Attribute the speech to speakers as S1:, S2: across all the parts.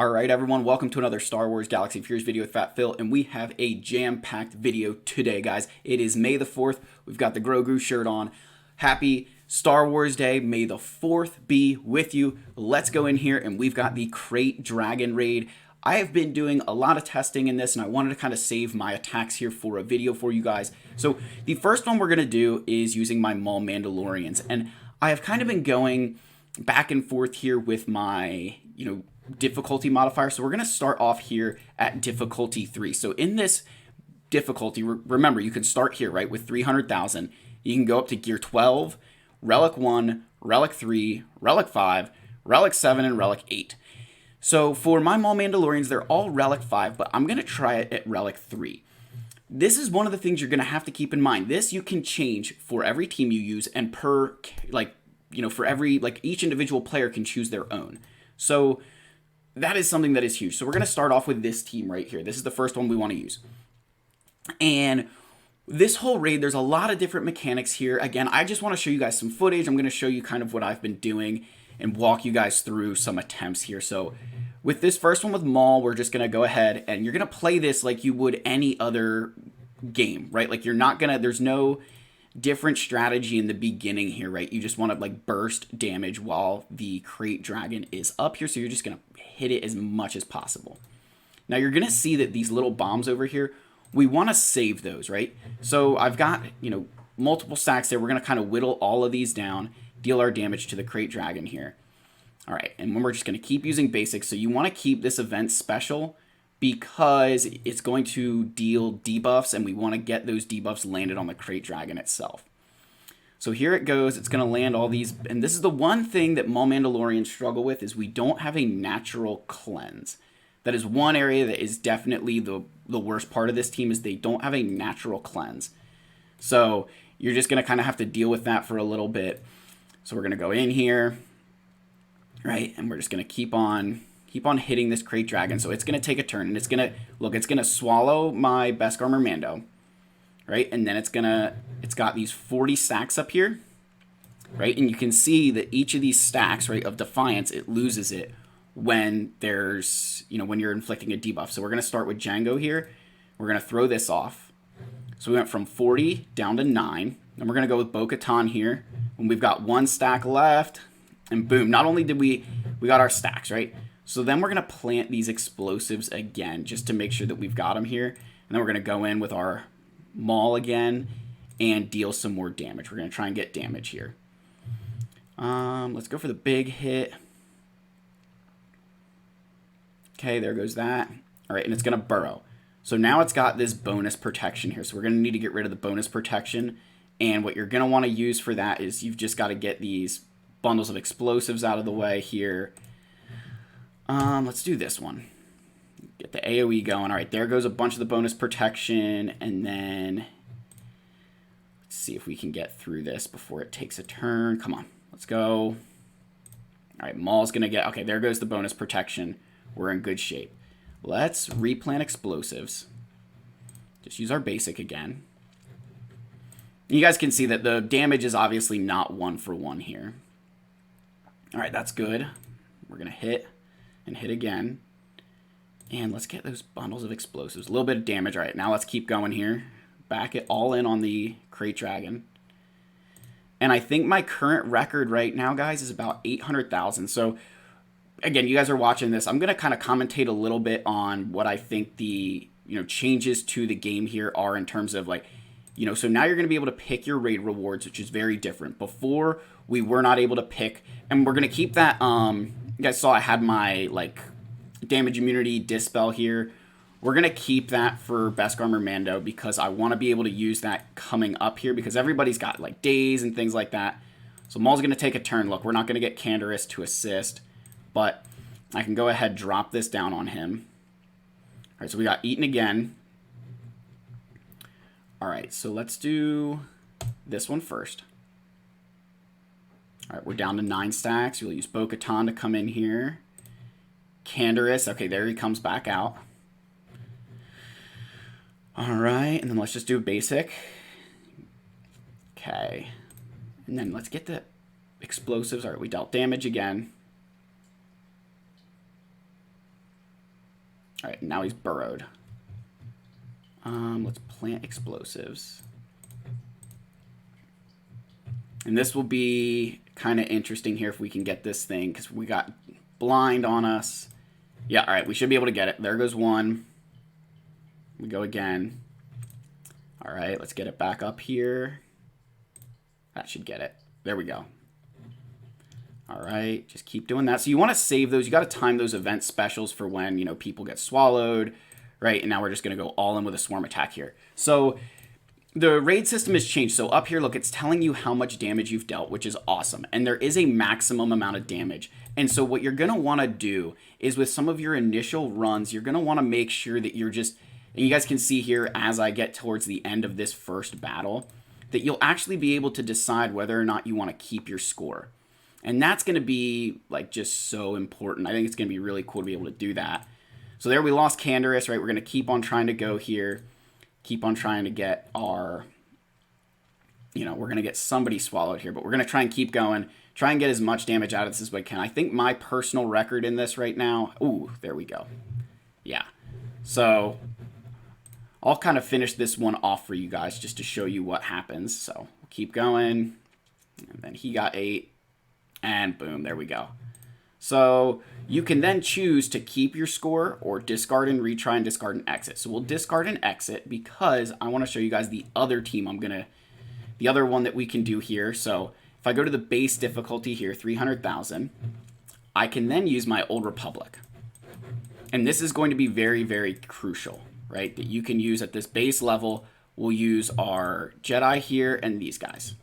S1: Alright everyone, welcome to another Star Wars Galaxy of Heroes video with Fat Phil, and we have a jam-packed video today, guys. It is May the 4th, we've got the Grogu shirt on. Happy Star Wars Day, May the 4th be with you. Let's go in here, and we've got the Krayt Dragon Raid. I have been doing a lot of testing in this, and I wanted to kind of save my attacks here for a video for you guys. So the first one we're going to do is using my Maul Mandalorians, and I have kind of been going back and forth here with my, difficulty modifier. So we're going to start off here at difficulty 3. So in this difficulty, remember, you can start here, right, with 300,000. You can go up to gear 12, relic 1, relic 3, relic 5, relic 7, and relic 8. So for my Maul Mandalorians, they're all relic 5, but I'm going to try it at relic 3. This is one of the things you're going to have to keep in mind. This you can change for every team you use, and for every, each individual player can choose their own. So that is something that is huge. So we're going to start off with this team right here. This is the first one we want to use. And this whole raid, there's a lot of different mechanics here. Again, I just want to show you guys some footage. I'm going to show you kind of what I've been doing and walk you guys through some attempts here. So with this first one with Maul, we're just going to go ahead and you're going to play this like you would any other game, right? Like you're not going to, there's no different strategy in the beginning here, right? You just want to burst damage while the Krayt Dragon is up here. So you're just going to hit it as much as possible. Now you're going to see that these little bombs over here, we want to save those, right? So I've got, multiple stacks there. We're going to kind of whittle all of these down, deal our damage to the Krayt Dragon here. All right, and then we're just going to keep using basics. So you want to keep this event special because it's going to deal debuffs, and we want to get those debuffs landed on the Krayt Dragon itself. So here it goes. It's going to land all these, and this is the one thing that Maul Mandalorians struggle with, is we don't have a natural cleanse. That is one area that is definitely the worst part of this team, is they don't have a natural cleanse. So you're just going to kind of have to deal with that for a little bit. So we're going to go in here, right, and we're just going to keep on hitting this Krayt Dragon. So it's going to take a turn, and it's going to swallow my Beskar Armor Mando, right? And then it's got these 40 stacks up here, right? And you can see that each of these stacks, right, of Defiance, it loses it when there's, when you're inflicting a debuff. So we're going to start with Jango here. We're going to throw this off. So we went from 40 down to 9. Then we're going to go with Bo-Katan here when we've got one stack left. And boom, not only did we got our stacks, right? So then we're going to plant these explosives again, just to make sure that we've got them here. And then we're going to go in with our Maul again and deal some more damage. We're going to try and get damage here. Let's go for the big hit. Okay, there goes that. All right, and it's going to burrow. So now it's got this bonus protection here. So we're going to need to get rid of the bonus protection. And what you're going to want to use for that is you've just got to get these bundles of explosives out of the way here. Let's do this one. Get the AoE going. All right, there goes a bunch of the bonus protection. And then let's see if we can get through this before it takes a turn. Come on, let's go. All right, Maul's going to get... Okay, there goes the bonus protection. We're in good shape. Let's replant explosives. Just use our basic again. You guys can see that the damage is obviously not 1-for-1 here. All right, that's good. We're going to hit and hit again. And let's get those bundles of explosives. A little bit of damage. All right, now let's keep going here. Back it all in on the Krayt Dragon. And I think my current record right now, guys, is about 800,000. So, again, you guys are watching this. I'm going to kind of commentate a little bit on what I think the, changes to the game here are in terms of, so now you're going to be able to pick your raid rewards, which is very different. Before, we were not able to pick, and we're going to keep that, you guys saw I had my, damage immunity dispel here. We're going to keep that for Beskar Armor Mando because I want to be able to use that coming up here because everybody's got, days and things like that. So Maul's going to take a turn. Look, we're not going to get Canderous to assist, but I can go ahead and drop this down on him. All right, so we got Eaten again. All right, so let's do this one first. All right, we're down to 9 stacks. We'll use Bo-Katan to come in here. Canderous. Okay, there he comes back out. All right, and then let's just do a basic. Okay. And then let's get the explosives. All right, we dealt damage again. All right, now he's burrowed. Let's plant explosives. And this will be kind of interesting here if we can get this thing, because we got blind on us. Yeah, all right, we should be able to get it. There goes one. We go again. All right, let's get it back up here. That should get it. There we go. All right, just keep doing that. So you want to save those. You got to time those event specials for when, you know, people get swallowed, right? And now we're just going to go all in with a swarm attack here. So the raid system has changed. So up here, look, it's telling you how much damage you've dealt, which is awesome. And there is a maximum amount of damage. And so what you're going to want to do is with some of your initial runs, you're going to want to make sure that you're just, and you guys can see here as I get towards the end of this first battle, that you'll actually be able to decide whether or not you want to keep your score. And that's going to be like just so important. I think it's going to be really cool to be able to do that. So there we lost Canderous, right? We're going to keep on trying to go here. Keep on trying to get our, you know, we're going to get somebody swallowed here, but we're going to try and keep going. Try and get as much damage out of this as we can. I think my personal record in this right now, ooh, there we go. Yeah. So I'll kind of finish this one off for you guys just to show you what happens. So we'll keep going. And then he got 8. And boom, there we go. So you can then choose to keep your score or discard and retry and discard and exit. So we'll discard and exit because I want to show you guys the other team the other one that we can do here. So if I go to the base difficulty here, 300,000, I can then use my Old Republic. And this is going to be very, very crucial, right? That you can use at this base level. We'll use our Jedi here and these guys.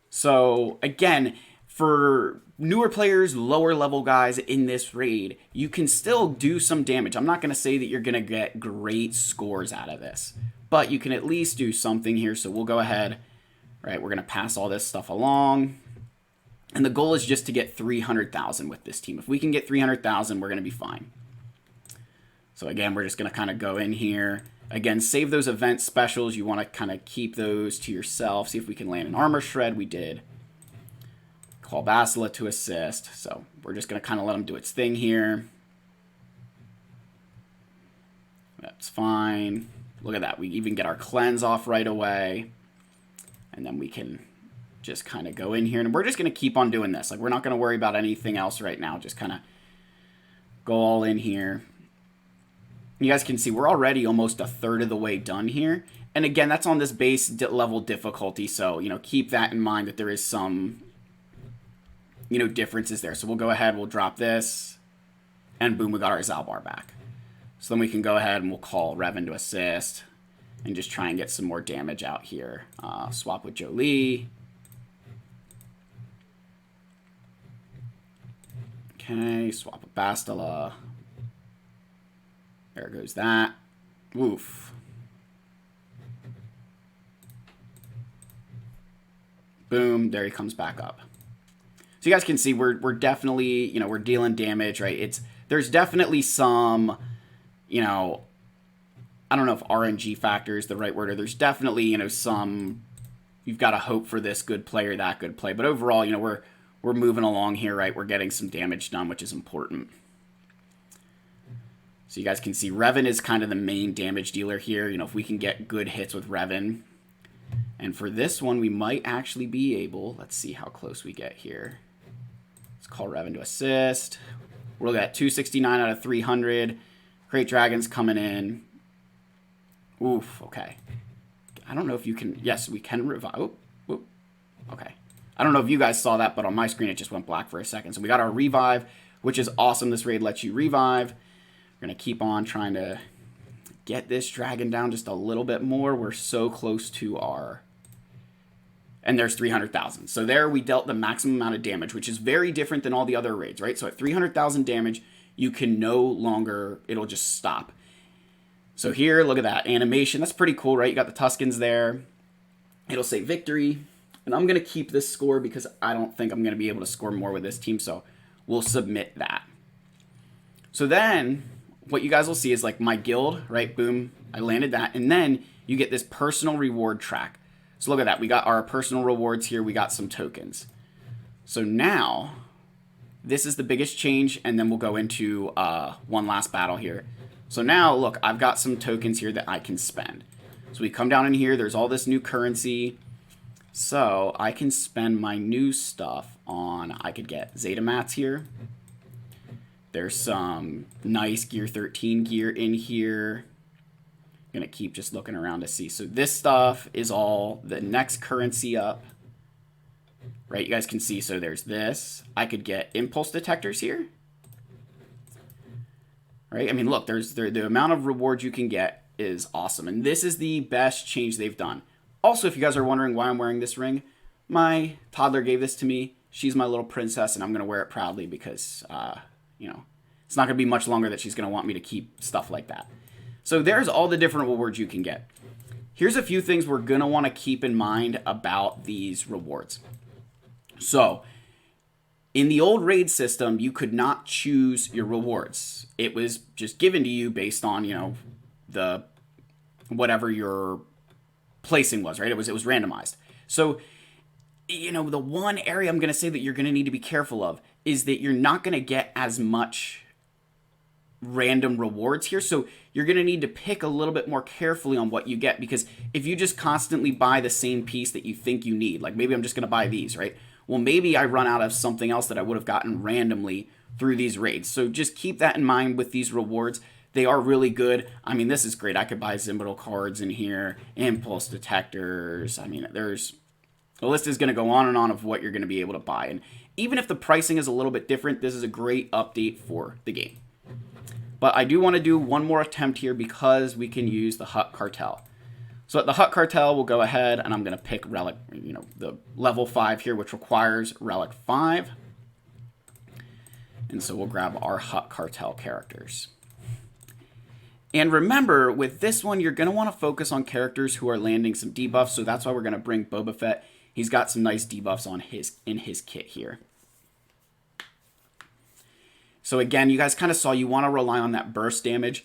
S1: So again, for newer players, lower level guys in this raid, you can still do some damage. I'm not going to say that you're going to get great scores out of this, but you can at least do something here. So we'll go ahead, right? We're going to pass all this stuff along. And the goal is just to get 300,000 with this team. If we can get 300,000, we're going to be fine. So again, we're just going to kind of go in here. Again, save those event specials. You want to kind of keep those to yourself. See if we can land an armor shred. We did. Call Basila to assist. So we're just going to kind of let him do its thing here. That's fine. Look at that. We even get our cleanse off right away. And then we can just kind of go in here. And we're just going to keep on doing this. Like, we're not going to worry about anything else right now. Just kind of go all in here. You guys can see we're already almost a third of the way done here. And again, that's on this base level difficulty. So, you know, keep that in mind that there is some, you know, differences there. So we'll go ahead, we'll drop this, and boom, we got our Zalbar back. So then we can go ahead and we'll call Revan to assist and just try and get some more damage out here. Swap with Jolie. Okay, swap with Bastila. There goes that. Woof. Boom, there he comes back up. So you guys can see we're definitely, you know, we're dealing damage, right? There's definitely some, you know, I don't know if RNG factor is the right word, or there's definitely, you know, some, you've got to hope for this good play or that good play. But overall, you know, we're moving along here, right? We're getting some damage done, which is important. So you guys can see Revan is kind of the main damage dealer here. You know, if we can get good hits with Revan. And for this one, we might actually be able, let's see how close we get here. Let's call Revan to assist. We're looking at 269 out of 300. Krayt Dragon's coming in. Oof, okay. I don't know if you can, yes, we can revive. Oh, whoop. Okay. I don't know if you guys saw that, but on my screen it just went black for a second. So we got our revive, which is awesome. This raid lets you revive. We're going to keep on trying to get this dragon down just a little bit more. We're so close to our... And there's 300,000. So there we dealt the maximum amount of damage, which is very different than all the other raids, right? So at 300,000 damage, you can no longer... It'll just stop. So here, look at that animation. That's pretty cool, right? You got the Tuscans there. It'll say victory. And I'm going to keep this score because I don't think I'm going to be able to score more with this team. So we'll submit that. So then what you guys will see is like my guild, right? Boom, I landed that. And then you get this personal reward track. So look at that. We got our personal rewards here. We got some tokens. So now this is the biggest change. And then we'll go into one last battle here. So now, look, I've got some tokens here that I can spend. So we come down in here, there's all this new currency. So I can spend my new stuff on, I could get Zeta mats here. There's some nice Gear 13 gear in here. I'm going to keep just looking around to see. So this stuff is all the next currency up. Right, you guys can see, so there's this. I could get impulse detectors here. Right, I mean, look, there's the amount of rewards you can get is awesome. And this is the best change they've done. Also, if you guys are wondering why I'm wearing this ring, my toddler gave this to me. She's my little princess, and I'm going to wear it proudly because, you know, it's not going to be much longer that she's going to want me to keep stuff like that. So there's all the different rewards you can get. Here's a few things we're going to want to keep in mind about these rewards. So, in the old raid system, you could not choose your rewards. It was just given to you based on, you know, the whatever your placing was, right? It was randomized. So, you know, the one area I'm going to say that you're going to need to be careful of is that you're not going to get as much random rewards here. So you're going to need to pick a little bit more carefully on what you get, because if you just constantly buy the same piece that you think you need, like maybe I'm just going to buy these, right? Well, maybe I run out of something else that I would have gotten randomly through these raids. So just keep that in mind with these rewards. They are really good. I mean, this is great. I could buy Zimbital cards in here, impulse detectors. I mean, the list is going to go on and on of what you're going to be able to buy. And even if the pricing is a little bit different, this is a great update for the game. But I do want to do one more attempt here because we can use the Hut Cartel. So at the Hut Cartel, we'll go ahead and I'm going to pick Relic, you know, the level 5 here, which requires Relic 5. And so we'll grab our Hut Cartel characters. And remember, with this one, you're going to want to focus on characters who are landing some debuffs. So that's why we're going to bring Boba Fett. He's got some nice debuffs on in his kit here. So again, you guys kind of saw you want to rely on that burst damage.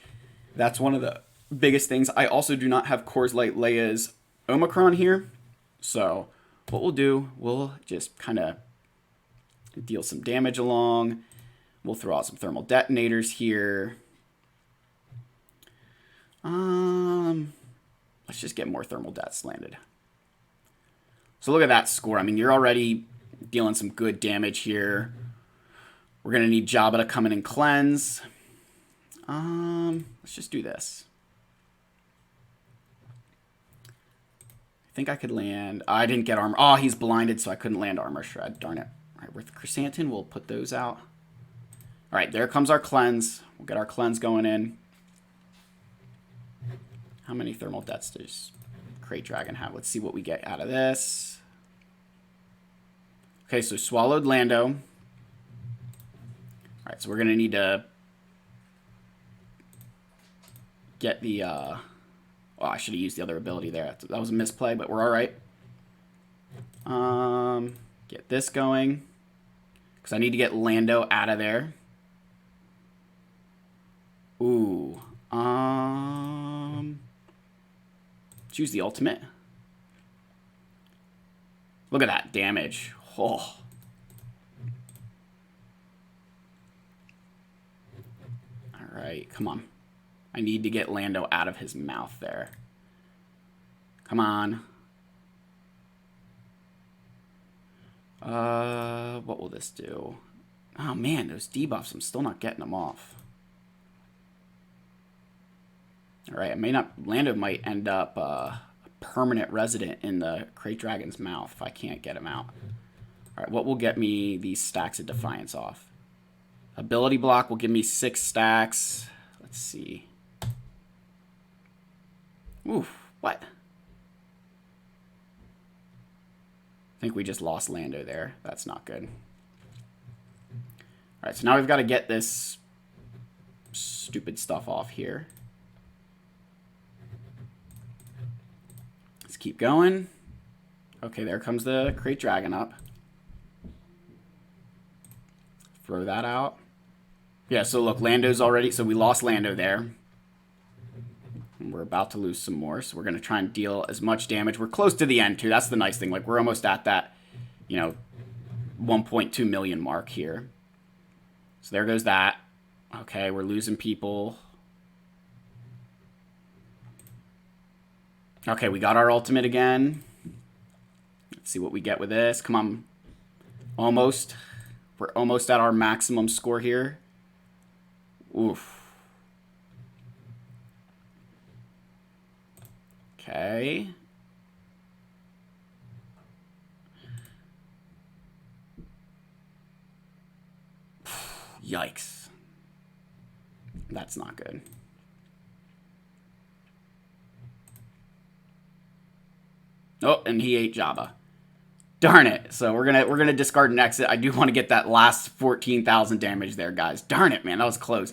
S1: That's one of the biggest things. I also do not have Coors Light Leia's Omicron here. So what we'll do, we'll just kind of deal some damage along. We'll throw out some thermal detonators here. Let's just get more thermal dets landed. So look at that score. I mean, you're already dealing some good damage here. We're going to need Jabba to come in and cleanse. Let's just do this. I think I could land. I didn't get armor. Oh, he's blinded, so I couldn't land armor shred. Darn it. All right, with Chrysanthemum, we'll put those out. All right, there comes our cleanse. We'll get our cleanse going in. How many thermal debts does Krayt Dragon have? Let's see what we get out of this. Okay, so swallowed Lando. All right, so we're going to need to get the... oh, I should have used the other ability there. That was a misplay, but we're all right. Get this going, because I need to get Lando out of there. Ooh. Let's use the ultimate. Look at that damage. Oh. All right, come on. I need to get Lando out of his mouth there. Come on. What will this do? Oh man, those debuffs, I'm still not getting them off. All right, Lando might end up a permanent resident in the Krayt Dragon's mouth if I can't get him out. All right, what will get me these stacks of Defiance off? Ability block will give me 6 stacks. Let's see. Oof, what? I think we just lost Lando there. That's not good. All right, so now we've got to get this stupid stuff off here. Let's keep going. Okay, there comes the Krayt Dragon up. Throw that out. Yeah, so look, Lando's already... So we lost Lando there. And we're about to lose some more, so we're going to try and deal as much damage. We're close to the end, too. That's the nice thing. Like, we're almost at that, you know, 1.2 million mark here. So there goes that. Okay, we're losing people. Okay, we got our ultimate again. Let's see what we get with this. Come on. Almost. We're almost at our maximum score here. Oof. Okay. Yikes. That's not good. Oh, and he ate Jabba. Darn it. So we're gonna discard an exit. I do want to get that last 14,000 damage there, guys. Darn it, man. That was close.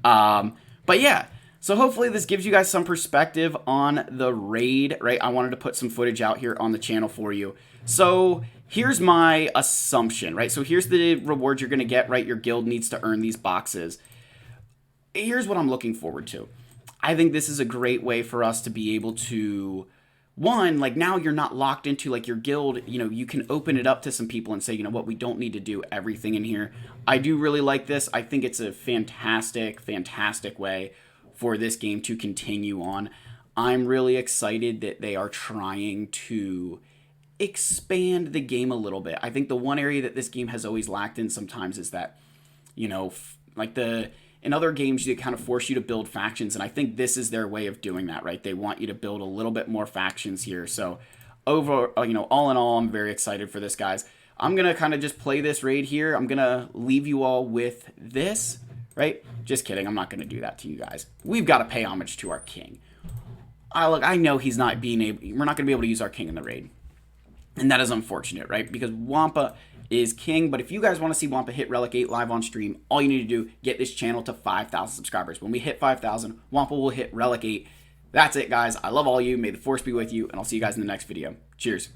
S1: But yeah. So hopefully this gives you guys some perspective on the raid, right? I wanted to put some footage out here on the channel for you. So here's my assumption, right? So here's the rewards you're going to get, right? Your guild needs to earn these boxes. Here's what I'm looking forward to. I think this is a great way for us to be able to, one, like now you're not locked into like your guild, you know, you can open it up to some people and say, you know what, we don't need to do everything in here. I do really like this. I think it's a fantastic, fantastic way for this game to continue on. I'm really excited that they are trying to expand the game a little bit. I think the one area that this game has always lacked in sometimes is that, you know, like in other games they kind of force you to build factions, and I think this is their way of doing that, right? They want you to build a little bit more factions here. So over, you know, all in all, I'm very excited for this, guys. I'm going to kind of just play this raid here. I'm going to leave you all with this. Right? Just kidding. I'm not going to do that to you guys. We've got to pay homage to our king. Look, I know he's not being able... We're not going to be able to use our king in the raid. And that is unfortunate, right? Because Wampa is king. But if you guys want to see Wampa hit Relic 8 live on stream, all you need to do, get this channel to 5,000 subscribers. When we hit 5,000, Wampa will hit Relic 8. That's it, guys. I love all you. May the force be with you. And I'll see you guys in the next video. Cheers.